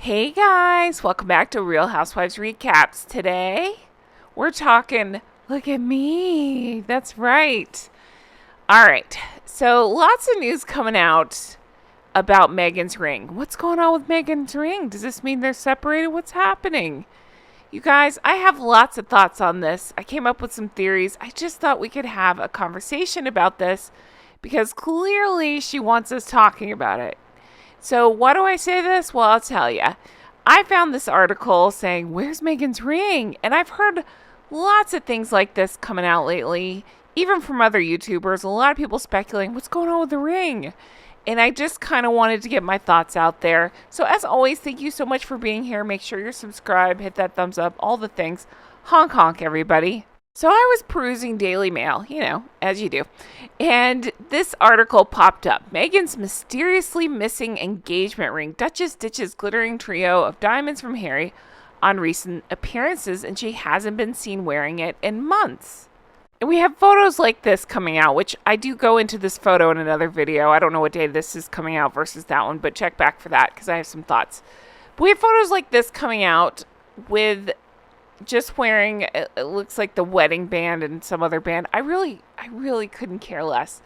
Hey guys, welcome back to Real Housewives Recaps. Today, we're talking, look at me. That's right. All right. So, lots of news coming out about Meghan's ring. What's going on with Meghan's ring? Does this mean they're separated? What's happening? You guys, I have lots of thoughts on this. I came up with some theories. I just thought we could have a conversation about this because clearly she wants us talking about it. So why do I say this? Well, I'll tell you. I found this article saying, where's Meghan's ring? And I've heard lots of things like this coming out lately, even from other YouTubers. A lot of people speculating, what's going on with the ring? And I just kind of wanted to get my thoughts out there. So as always, thank you so much for being here. Make sure you're subscribed, hit that thumbs up, all the things. Honk honk, everybody. So I was perusing Daily Mail, as you do, and this article popped up. Meghan's mysteriously missing engagement ring. Duchess ditches glittering trio of diamonds from Harry on recent appearances, and she hasn't been seen wearing it in months. And we have photos like this coming out, which I do go into this photo in another video. I don't know what day this is coming out versus that one, but check back for that because I have some thoughts. But we have photos like this coming out with just wearing, it looks like the wedding band and some other band. I really couldn't care less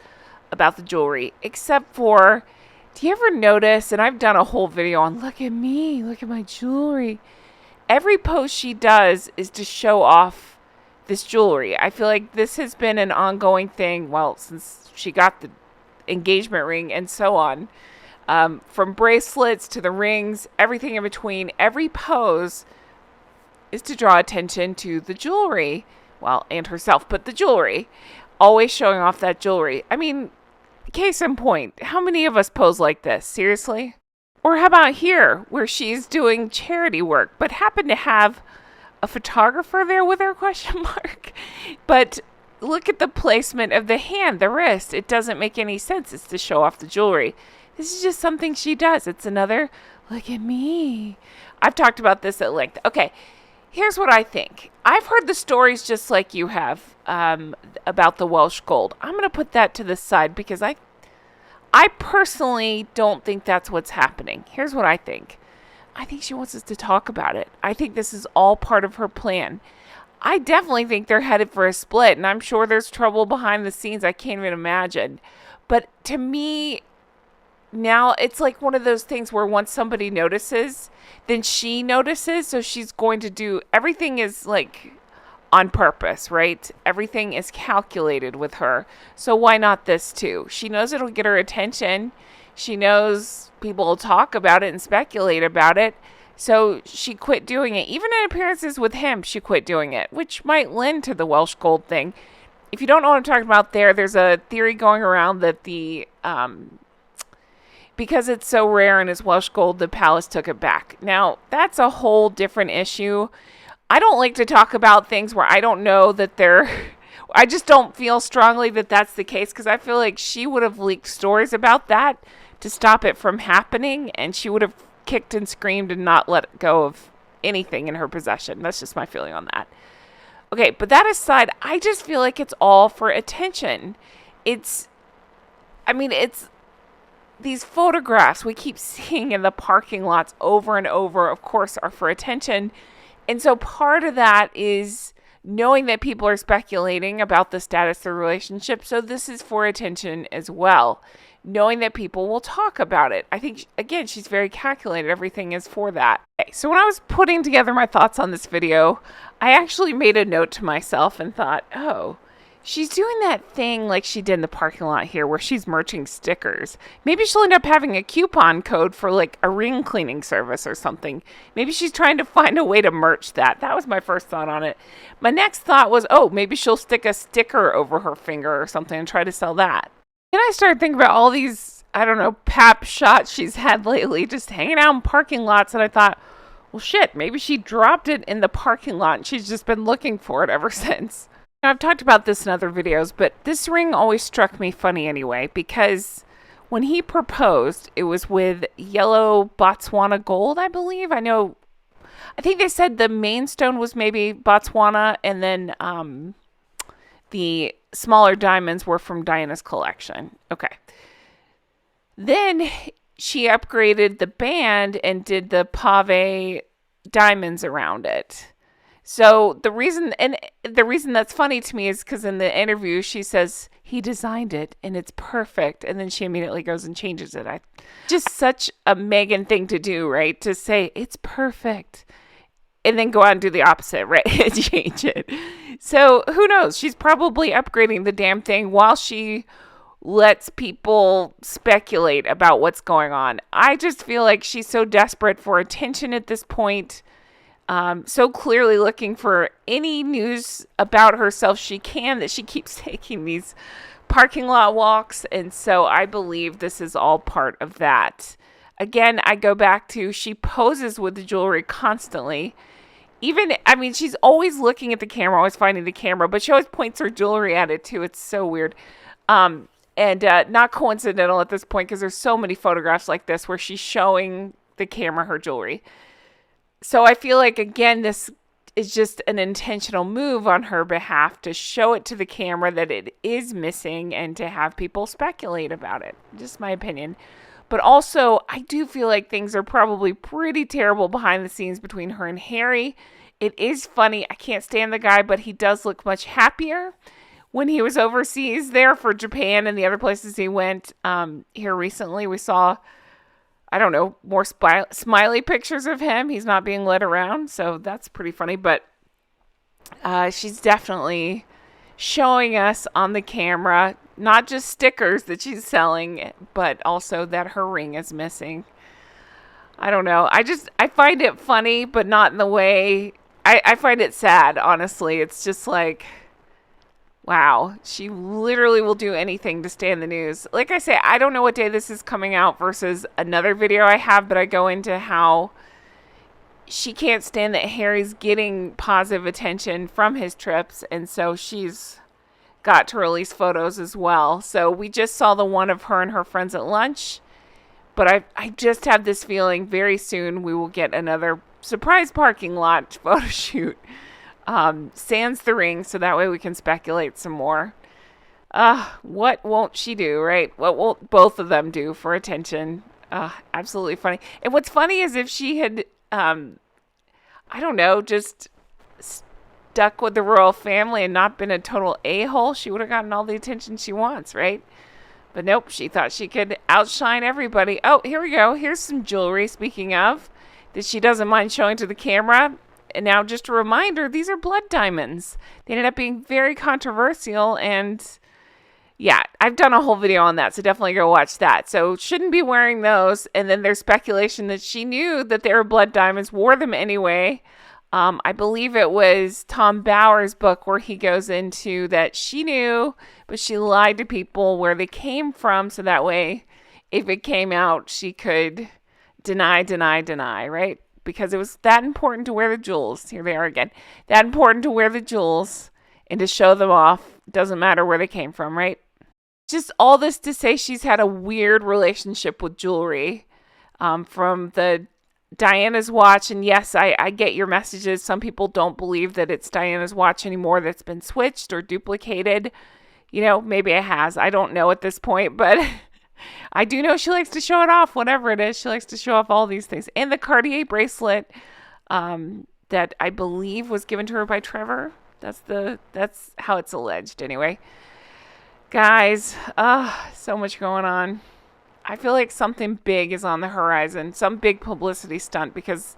about the jewelry, except for, do you ever notice, and I've done a whole video on, look at me, look at my jewelry. Every post she does is to show off this jewelry. I feel like this has been an ongoing thing, well, since she got the engagement ring and so on. From bracelets to the rings, everything in between, every pose is to draw attention to the jewelry. Well, and herself, but the jewelry. Always showing off that jewelry. I mean, case in point, how many of us pose like this? Seriously? Or how about here, where she's doing charity work, but happen to have a photographer there with her, question mark? But look at the placement of the hand, the wrist. It doesn't make any sense. It's to show off the jewelry. This is just something she does. It's another, look at me. I've talked about this at length. Okay. Here's what I think. I've heard the stories just like you have about the Welsh gold. I'm going to put that to the side because I personally don't think that's what's happening. Here's what I think. I think she wants us to talk about it. I think this is all part of her plan. I definitely think they're headed for a split, and I'm sure there's trouble behind the scenes I can't even imagine. But to me, now it's like one of those things where once somebody notices, then she notices. So she's going to do, everything is like on purpose, right? Everything is calculated with her. So why not this too? She knows it'll get her attention. She knows people will talk about it and speculate about it. So she quit doing it. Even in appearances with him, she quit doing it, which might lend to the Welsh gold thing. If you don't know what I'm talking about there's a theory going around that because it's so rare and it's Welsh gold, the palace took it back. Now, that's a whole different issue. I don't like to talk about things where I don't know that I just don't feel strongly that that's the case because I feel like she would have leaked stories about that to stop it from happening, and she would have kicked and screamed and not let go of anything in her possession. That's just my feeling on that. Okay, but that aside, I just feel like it's all for attention. It's these photographs we keep seeing in the parking lots over and over, of course, are for attention. And so part of that is knowing that people are speculating about the status of the relationship. So this is for attention as well. Knowing that people will talk about it. I think, again, she's very calculated. Everything is for that. Okay, so when I was putting together my thoughts on this video, I actually made a note to myself and thought, oh, she's doing that thing like she did in the parking lot here where she's merching stickers. Maybe she'll end up having a coupon code for like a ring cleaning service or something. Maybe she's trying to find a way to merch that. That was my first thought on it. My next thought was, oh, maybe she'll stick a sticker over her finger or something and try to sell that. Then I started thinking about all these, pap shots she's had lately just hanging out in parking lots. And I thought, well, shit, maybe she dropped it in the parking lot and she's just been looking for it ever since. I've talked about this in other videos, but this ring always struck me funny anyway, because when he proposed, it was with yellow Botswana gold, I believe. I think they said the main stone was maybe Botswana, and then the smaller diamonds were from Diana's collection. Okay. Then she upgraded the band and did the pave diamonds around it. So the reason that's funny to me is because in the interview she says he designed it and it's perfect, and then she immediately goes and changes it. Just such a Meghan thing to do, right? To say it's perfect and then go out and do the opposite, right? And change it. So who knows? She's probably upgrading the damn thing while she lets people speculate about what's going on. I just feel like she's so desperate for attention at this point. So clearly looking for any news about herself she can, that she keeps taking these parking lot walks. And so I believe this is all part of that. Again, I go back to she poses with the jewelry constantly. She's always looking at the camera, always finding the camera, but she always points her jewelry at it too. It's so weird. And not coincidental at this point, because there's so many photographs like this where she's showing the camera her jewelry. So I feel like, again, this is just an intentional move on her behalf to show it to the camera that it is missing and to have people speculate about it. Just my opinion. But also, I do feel like things are probably pretty terrible behind the scenes between her and Harry. It is funny. I can't stand the guy, but he does look much happier when he was overseas there for Japan and the other places he went. Here recently, we saw, I don't know, more smiley pictures of him. He's not being led around, so that's pretty funny. But she's definitely showing us on the camera not just stickers that she's selling, but also that her ring is missing. I don't know. I find it funny, but not in the way... I find it sad, honestly. It's just like, wow, she literally will do anything to stay in the news. Like I say, I don't know what day this is coming out versus another video I have, but I go into how she can't stand that Harry's getting positive attention from his trips, and so she's got to release photos as well. So we just saw the one of her and her friends at lunch, but I just have this feeling very soon we will get another surprise parking lot photo shoot. Sans the ring, so that way we can speculate some more. What won't she do, right? What won't both of them do for attention? Absolutely funny. And what's funny is if she had, I don't know, just stuck with the royal family and not been a total a-hole, she would have gotten all the attention she wants, right? But nope, she thought she could outshine everybody. Oh, here we go. Here's some jewelry, speaking of, that she doesn't mind showing to the camera. And now just a reminder, these are blood diamonds. They ended up being very controversial, and yeah, I've done a whole video on that, so definitely go watch that. So shouldn't be wearing those. And then there's speculation that she knew that they were blood diamonds, wore them anyway. I believe it was Tom Bower's book where he goes into that she knew, but she lied to people where they came from, so that way, if it came out, she could deny, right? Because it was that important to wear the jewels. Here they are again. That important to wear the jewels and to show them off. Doesn't matter where they came from, right? Just all this to say she's had a weird relationship with jewelry. From the Diana's watch. And yes, I get your messages. Some people don't believe that it's Diana's watch anymore that's been switched or duplicated. You know, maybe it has. I don't know at this point, but I do know she likes to show it off, whatever it is. She likes to show off all these things. And the Cartier bracelet that I believe was given to her by Trevor. That's how it's alleged anyway. Guys, so much going on. I feel like something big is on the horizon, some big publicity stunt, because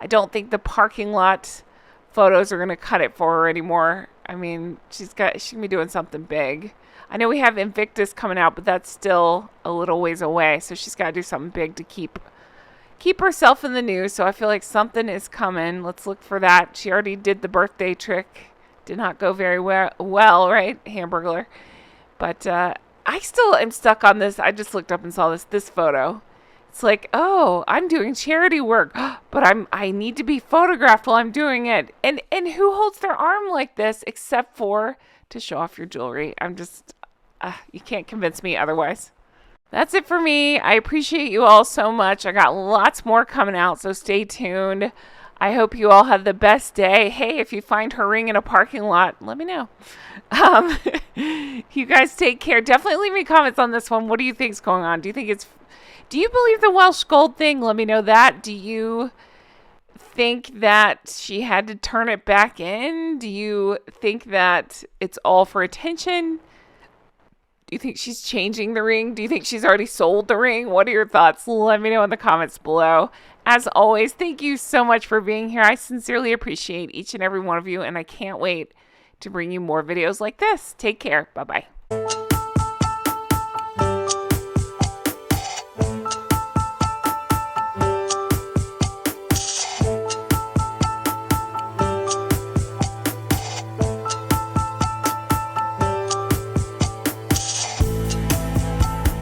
I don't think the parking lot photos are going to cut it for her anymore. I mean, she's going to be doing something big. I know we have Invictus coming out, but that's still a little ways away. So she's got to do something big to keep herself in the news. So I feel like something is coming. Let's look for that. She already did the birthday trick. Did not go very well, right? Hamburglar. But I still am stuck on this. I just looked up and saw this photo. It's like, oh, I'm doing charity work, but I need to be photographed while I'm doing it. And who holds their arm like this except for to show off your jewelry? I'm just, you can't convince me otherwise. That's it for me. I appreciate you all so much. I got lots more coming out, so stay tuned. I hope you all have the best day. Hey, if you find her ring in a parking lot, let me know. You guys take care. Definitely leave me comments on this one. What do you think's going on? Do you think it's Do you believe the Welsh gold thing? Let me know that. Do you think that she had to turn it back in? Do you think that it's all for attention? Do you think she's changing the ring? Do you think she's already sold the ring? What are your thoughts? Let me know in the comments below. As always, thank you so much for being here. I sincerely appreciate each and every one of you, and I can't wait to bring you more videos like this. Take care. Bye-bye.